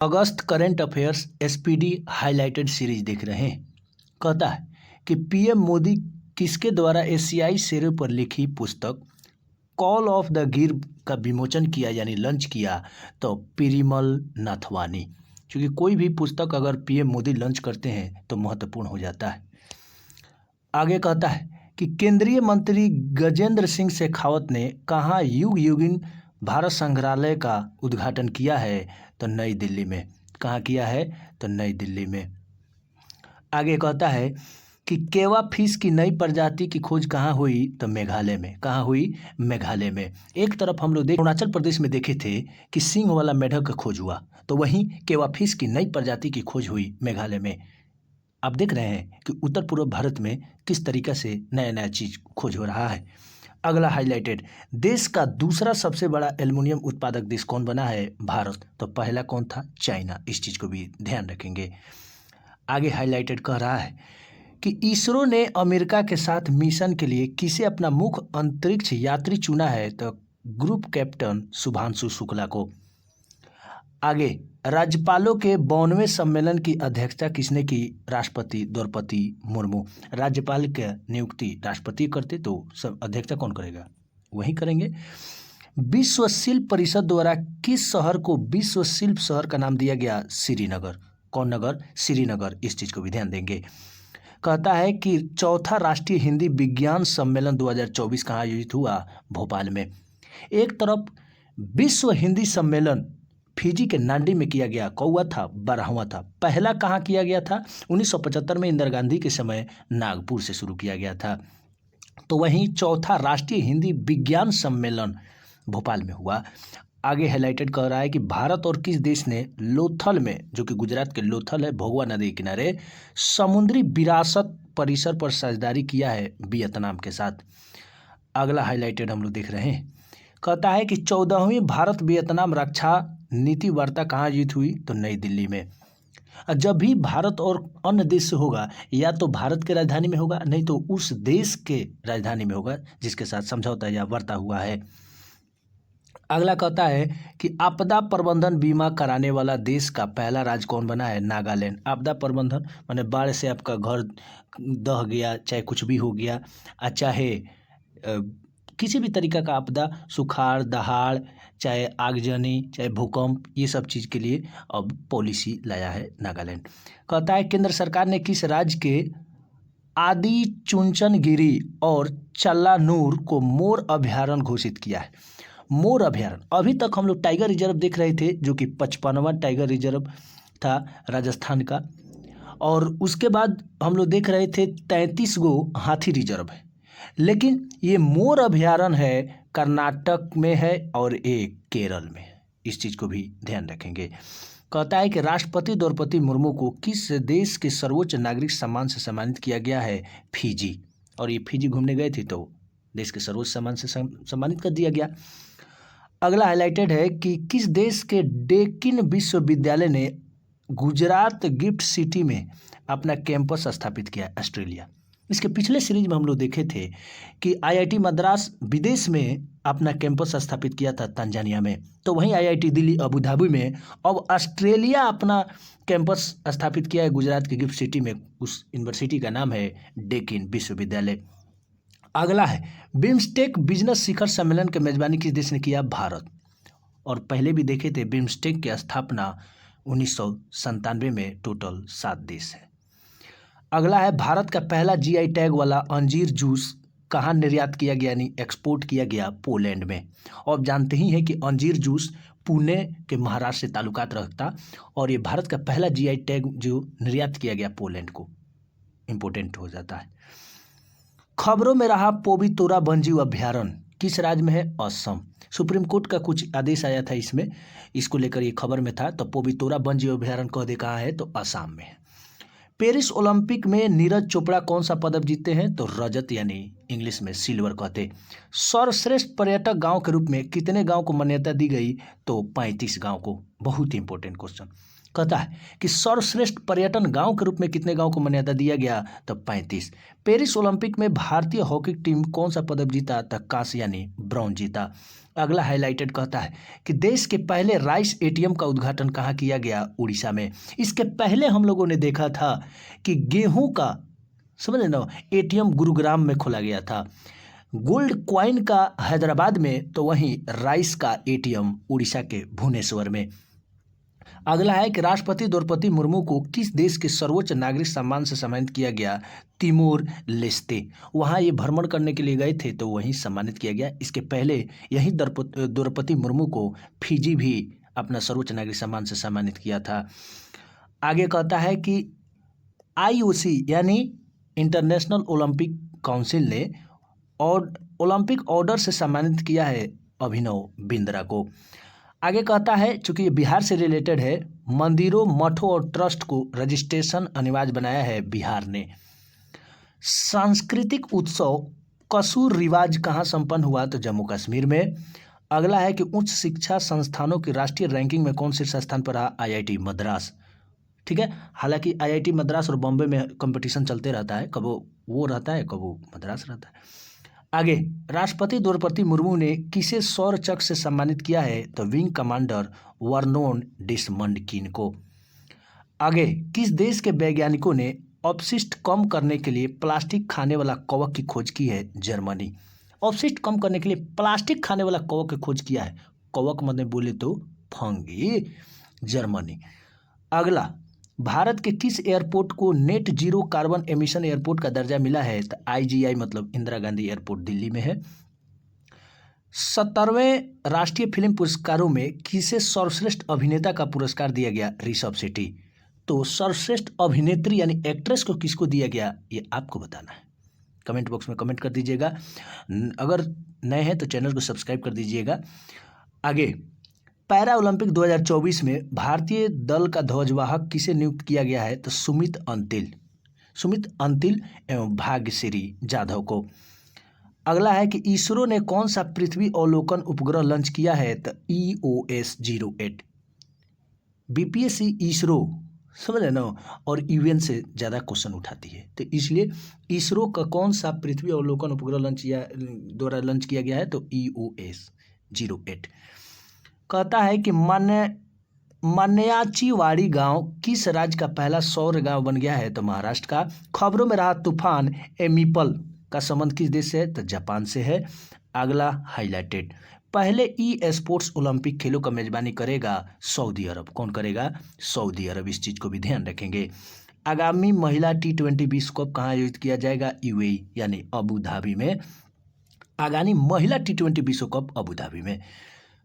अगस्त current affairs SPD highlighted series देख रहे हैं। कहता है कि पीएम मोदी किसके द्वारा एशियाई शेरों पर लिखी पुस्तक कॉल ऑफ द गिर का विमोचन किया यानी लॉन्च किया, तो पिरीमल नाथवानी। क्योंकि कोई भी पुस्तक अगर पीएम मोदी लॉन्च करते हैं तो महत्वपूर्ण हो जाता है। आगे कहता है कि केंद्रीय मंत्री गजेंद्र सिंह शेखावत ने कहाँ युग युगिन भारत संग्रहालय का उद्घाटन किया है, तो नई दिल्ली में। कहाँ किया है, तो नई दिल्ली में। आगे कहता है कि केवा फिश की नई प्रजाति की खोज कहाँ हुई, तो मेघालय में। कहाँ हुई, मेघालय में। एक तरफ हम लोग अरुणाचल प्रदेश में देखे थे कि सिंह वाला मेढक का खोज हुआ, तो वहीं केवा फिश की नई प्रजाति की खोज हुई मेघालय में। आप देख रहे हैं कि उत्तर पूर्व भारत में किस तरीके से नया नया चीज खोज हो रहा है। अगला हाइलाइटेड, देश का दूसरा सबसे बड़ा एल्युमिनियम उत्पादक देश कौन बना है, भारत। तो पहला कौन था, चाइना। इस चीज को भी ध्यान रखेंगे। आगे हाइलाइटेड कह रहा है कि इसरो ने अमेरिका के साथ मिशन के लिए किसे अपना मुख्य अंतरिक्ष यात्री चुना है, तो ग्रुप कैप्टन शुभांशु शुक्ला को। आगे राज्यपालों के 92वें सम्मेलन की अध्यक्षता किसने की, राष्ट्रपति द्रौपदी मुर्मू। राज्यपाल की नियुक्ति राष्ट्रपति करते, तो सब अध्यक्षता कौन करेगा, वही करेंगे। विश्व शिल्प परिषद द्वारा किस शहर को विश्व शिल्प शहर का नाम दिया गया, श्रीनगर। कौन नगर, श्रीनगर। इस चीज को भी ध्यान देंगे। कहता है कि चौथा राष्ट्रीय हिंदी विज्ञान सम्मेलन 2024 कहाँ आयोजित हुआ, भोपाल में। एक तरफ विश्व हिंदी सम्मेलन फिजी के नांडी में किया गया, कौवा था, 12वां था। पहला कहाँ किया गया था, 1975 में इंदिरा गांधी के समय नागपुर से शुरू किया गया था। तो वहीं चौथा राष्ट्रीय हिंदी विज्ञान सम्मेलन भोपाल में हुआ। आगे हाईलाइटेड कर रहा है कि भारत और किस देश ने लोथल में, जो कि गुजरात के लोथल है, भोगवा नदी के किनारे, समुद्री विरासत परिसर पर साझेदारी किया है, वियतनाम के साथ। अगला हाईलाइटेड हम लोग देख रहे हैं। कहता है कि 14वीं भारत वियतनाम रक्षा नीति वार्ता कहाँ आयोजित हुई, तो नई दिल्ली में। जब भी भारत और अन्य देश से होगा, या तो भारत के राजधानी में होगा, नहीं तो उस देश के राजधानी में होगा जिसके साथ समझौता या वार्ता हुआ है। अगला कहता है कि आपदा प्रबंधन बीमा कराने वाला देश का पहला राज्य कौन बना है, नागालैंड। आपदा प्रबंधन माने बाढ़ से आपका घर दह गया, चाहे कुछ भी हो गया, चाहे किसी भी तरीका का आपदा, सुखाड़, दहाड़, चाहे आगजनी, चाहे भूकंप, ये सब चीज़ के लिए अब पॉलिसी लाया है नागालैंड। कहता है केंद्र सरकार ने किस राज्य के आदि चुनचनगिरी और चल्लानूर को मोर अभयारण्य घोषित किया है। मोर अभयारण्य, अभी तक हम लोग टाइगर रिजर्व देख रहे थे, जो कि 55वां टाइगर रिजर्व था राजस्थान का, और उसके बाद हम लोग देख रहे थे 33 गो हाथी रिजर्व है। लेकिन ये मोर अभयारण्य है कर्नाटक में है और एक केरल में है। इस चीज़ को भी ध्यान रखेंगे। कहता है कि राष्ट्रपति द्रौपदी मुर्मू को किस देश के सर्वोच्च नागरिक सम्मान से सम्मानित किया गया है, फिजी। और ये फिजी घूमने गए थे तो देश के सर्वोच्च सम्मान से सम्मानित कर दिया गया। अगला हाईलाइटेड है कि किस देश के डेक्कन विश्वविद्यालय ने गुजरात गिफ्ट सिटी में अपना कैंपस स्थापित किया, ऑस्ट्रेलिया। इसके पिछले सीरीज में हम लोग देखे थे कि आईआईटी मद्रास विदेश में अपना कैंपस स्थापित किया था, तंजानिया में। तो वहीं आईआईटी दिल्ली अबू धाबी में अब ऑस्ट्रेलिया अपना कैंपस स्थापित किया है, गुजरात की गिफ्ट सिटी में। उस यूनिवर्सिटी का नाम है डेक्कन विश्वविद्यालय। अगला है बिम्स्टेक बिजनेस शिखर सम्मेलन की मेजबानी किस देश ने किया, भारत। और पहले भी देखे थे बिम्स्टेक की स्थापना 1997 में, टोटल 7 देश है। अगला है भारत का पहला जीआई टैग वाला अंजीर जूस कहाँ निर्यात किया गया, यानी एक्सपोर्ट किया गया, पोलैंड में। और आप जानते ही हैं कि अंजीर जूस पुणे के महाराष्ट्र से ताल्लुकात रखता, और ये भारत का पहला जीआई टैग जो निर्यात किया गया पोलैंड को, इम्पोर्टेंट हो जाता है। खबरों में रहा पोबितोरा वन्यजीव अभ्यारण्य किस राज्य में है, असम। सुप्रीम कोर्ट का कुछ आदेश आया था इसमें, इसको लेकर ये खबर में था। तो पोबितोरा वन्यजीव अभ्यारण्य कह दे कहाँ है, तो असम में है। पेरिस ओलंपिक में नीरज चोपड़ा कौन सा पदक जीते हैं, तो रजत, यानी इंग्लिश में सिल्वर कहते। सर्वश्रेष्ठ पर्यटक गांव के रूप में कितने गांव को मान्यता दी गई, तो 35 गांव को। बहुत ही इंपॉर्टेंट क्वेश्चन। कहता है कि सर्वश्रेष्ठ पर्यटन गांव के रूप में कितने गांव को मान्यता दिया गया? तो 35। पेरिस ओलंपिक में भारतीय हॉकी टीम कौन सा पदक जीता? तो कांस्य यानी ब्रॉन्ज जीता। अगला हाईलाइटेड कहता है कि देश के पहले राइस एटीएम का उद्घाटन कहाँ किया गया? उड़ीसा में। इसके पहले हम लोगों ने देखा था कि गेहूं का, समझ ना, एटीएम गुरुग्राम में खोला गया था। गोल्ड कॉइन का हैदराबाद में, तो वहीं राइस का एटीएम उड़ीसा के भुवनेश्वर में। अगला है कि राष्ट्रपति द्रौपदी मुर्मू को किस देश के सर्वोच्च नागरिक सम्मान से सम्मानित किया गया? Timor Leste. वहाँ ये भ्रमण करने के लिए गए थे तो वहीं सम्मानित किया गया। इसके पहले यही द्रौपदी मुर्मू को फिजी भी अपना सर्वोच्च नागरिक सम्मान से सम्मानित किया था। आगे कहता है कि IOC यानी इंटरनेशनल ओलंपिक काउंसिल ने और ओलंपिक ऑर्डर से सम्मानित किया है अभिनव बिंद्रा को। आगे कहता है, चूंकि ये बिहार से रिलेटेड है, मंदिरों, मठों और ट्रस्ट को रजिस्ट्रेशन अनिवार्य बनाया है बिहार ने। सांस्कृतिक उत्सव कसूर रिवाज कहाँ संपन्न हुआ? तो जम्मू कश्मीर में। अगला है कि उच्च शिक्षा संस्थानों की राष्ट्रीय रैंकिंग में कौन शीर्ष स्थान पर रहा? IIT मद्रास। ठीक है, हालांकि IIT मद्रास और बॉम्बे में कंपटीशन चलते रहता है, कब वो रहता है, कब वो मद्रास रहता है। आगे, राष्ट्रपति द्रौपदी मुर्मू ने किसे सौर चक्र से सम्मानित किया है? तो विंग कमांडर वर्नोन डिसमंडकिन को। आगे, किस देश के वैज्ञानिकों ने अपशिष्ट कम करने के लिए प्लास्टिक खाने वाला कवक की खोज की है? जर्मनी। अपशिष्ट कम करने के लिए प्लास्टिक खाने वाला कवक की खोज किया है, कवक मतलब बोले तो फंगी, जर्मनी। अगला, भारत के किस एयरपोर्ट को net zero carbon emission airport का दर्जा मिला है? तो IGI मतलब इंदिरा गांधी एयरपोर्ट दिल्ली में है। 17वें राष्ट्रीय फिल्म पुरस्कारों में किसे सर्वश्रेष्ठ अभिनेता का पुरस्कार दिया गया? ऋषभ शेट्टी। तो सर्वश्रेष्ठ अभिनेत्री यानी एक्ट्रेस को किसको दिया गया, ये आपको बताना है, कमेंट बॉक्स में कमेंट कर दीजिएगा। अगर नए हैं तो चैनल को सब्सक्राइब कर दीजिएगा। आगे, पैरा ओलंपिक 2024 में भारतीय दल का ध्वजवाहक किसे नियुक्त किया गया है? तो सुमित अंतिल एवं भाग्यश्री जाधव को। अगला है कि इसरो ने कौन सा पृथ्वी अवलोकन उपग्रह लॉन्च किया है? तो EOS-08। BPSC इसरो, समझ रहे ना, और UN से ज़्यादा क्वेश्चन उठाती है, तो इसलिए इसरो का कौन सा पृथ्वी अवलोकन उपग्रह द्वारा लॉन्च किया गया है? तो EOS-08। कहता है कि मन्याचीवाड़ी गांव किस राज्य का पहला सौर गांव बन गया है? तो महाराष्ट्र का। खबरों में रहा तूफान एमिपल का संबंध किस देश से है? तो जापान से है। अगला हाईलाइटेड, पहले स्पोर्ट्स ओलंपिक खेलों का मेजबानी करेगा सऊदी अरब। कौन करेगा? सऊदी अरब। इस चीज को भी ध्यान रखेंगे। आगामी महिला T20 विश्व कप कहाँ आयोजित किया जाएगा? UAE यानी अबू धाबी में। आगामी महिला T20 विश्व कप अबू धाबी में।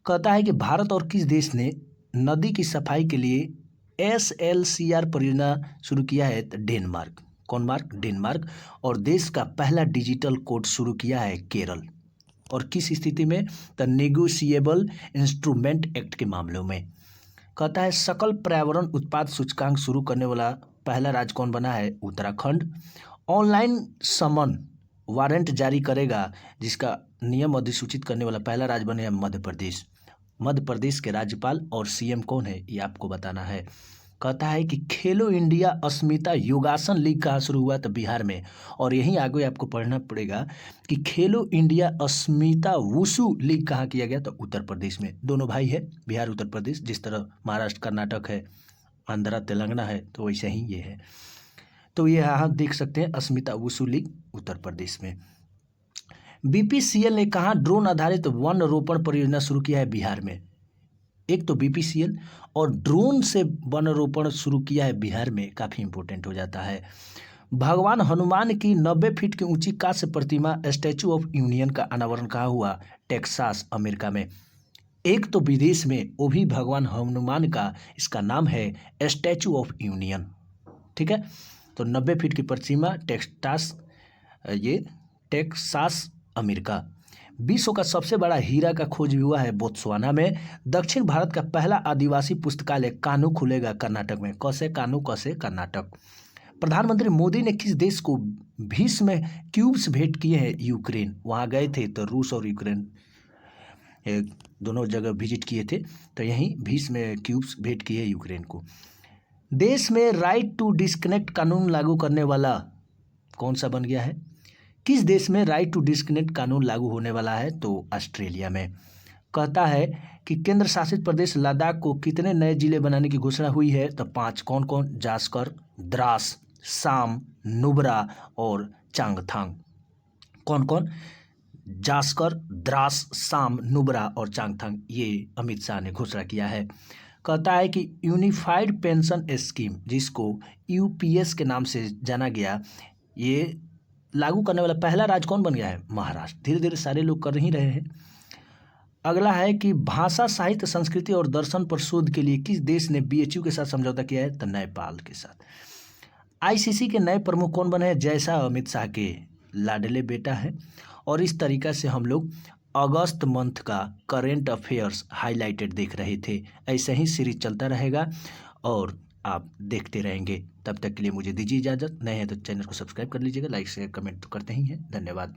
कहता है कि भारत और किस देश ने नदी की सफाई के लिए SLCR परियोजना शुरू किया है? तो डेनमार्क। कौन मार्क? डेनमार्क। और देश का पहला डिजिटल कोड शुरू किया है केरल। और किस स्थिति में? तो नेगोशिएबल इंस्ट्रूमेंट एक्ट के मामलों में। कहता है सकल पर्यावरण उत्पाद सूचकांक शुरू करने वाला पहला राज्य कौन बना है? उत्तराखंड। ऑनलाइन समन वारंट जारी करेगा जिसका नियम अधिसूचित करने वाला पहला राज्य बने मध्य प्रदेश। मध्य प्रदेश के राज्यपाल और CM कौन है, ये आपको बताना है। कहता है कि खेलो इंडिया अस्मिता योगासन लीग कहाँ शुरू हुआ? तो बिहार में। और यहीं आगे आपको पढ़ना पड़ेगा कि खेलो इंडिया अस्मिता वुशु लीग कहाँ किया गया? तो उत्तर प्रदेश में। दोनों भाई है, बिहार उत्तर प्रदेश, जिस तरह महाराष्ट्र कर्नाटक है, आंध्रा तेलंगाना है, तो वैसे ही ये है। तो ये यहाँ देख सकते हैं अस्मिता वुशु लीग उत्तर प्रदेश में। BPCL ने कहाँ ड्रोन आधारित वन रोपण परियोजना शुरू किया है? बिहार में। एक तो BPCL और ड्रोन से वन रोपण शुरू किया है बिहार में, काफ़ी इंपॉर्टेंट हो जाता है। भगवान हनुमान की 90 फीट की ऊंची कांस्य प्रतिमा स्टैचू ऑफ यूनियन का अनावरण कहाँ हुआ? टेक्सास अमेरिका में। एक तो विदेश में, वो भी भगवान हनुमान का, इसका नाम है स्टैचू ऑफ यूनियन। ठीक है, तो 90 फीट की प्रतिमा टेक्सास अमेरिका। विश्व का सबसे बड़ा हीरा का खोज भी हुआ है बोत्सवाना में। दक्षिण भारत का पहला आदिवासी पुस्तकालय कानू खुलेगा कर्नाटक में। कसे कानू, कसे कर्नाटक। प्रधानमंत्री मोदी ने किस देश को भीष्म क्यूब्स भेंट किए हैं? यूक्रेन। वहां गए थे तो रूस और यूक्रेन दोनों जगह विजिट किए थे, तो यहीं 20 में क्यूब्स भेंट किए यूक्रेन को। देश में राइट टू डिस्कनेक्ट कानून लागू करने वाला कौन सा बन गया है? किस देश में राइट टू डिस्कनेक्ट कानून लागू होने वाला है? तो ऑस्ट्रेलिया में। कहता है कि केंद्र शासित प्रदेश लद्दाख को कितने नए जिले बनाने की घोषणा हुई है? तो 5। कौन कौन? जास्कर, द्रास, साम, नुब्रा और चांगथांग। कौन कौन? जास्कर, द्रास, साम, नुब्रा और चांगथांग, ये अमित शाह ने घोषणा किया है। कहता है कि यूनिफाइड पेंशन स्कीम, जिसको यूपीएस के नाम से जाना गया, ये लागू करने वाला पहला राज्य कौन बन गया है? महाराष्ट्र। धीरे धीरे सारे लोग कर ही रहे हैं। अगला है कि भाषा, साहित्य, संस्कृति और दर्शन पर शोध के लिए किस देश ने बीएचयू के साथ समझौता किया है? तो नेपाल के साथ। आईसीसी के नए प्रमुख कौन बने हैं? जैसा अमित शाह के लाडले बेटा है। और इस तरीका से हम लोग अगस्त मंथ का करेंट अफेयर्स हाईलाइटेड देख रहे थे। ऐसे ही सीरीज चलता रहेगा और आप देखते रहेंगे। तब तक के लिए मुझे दीजिए इजाज़त। नए हैं तो चैनल को सब्सक्राइब कर लीजिएगा, लाइक शेयर कमेंट तो करते ही हैं। धन्यवाद।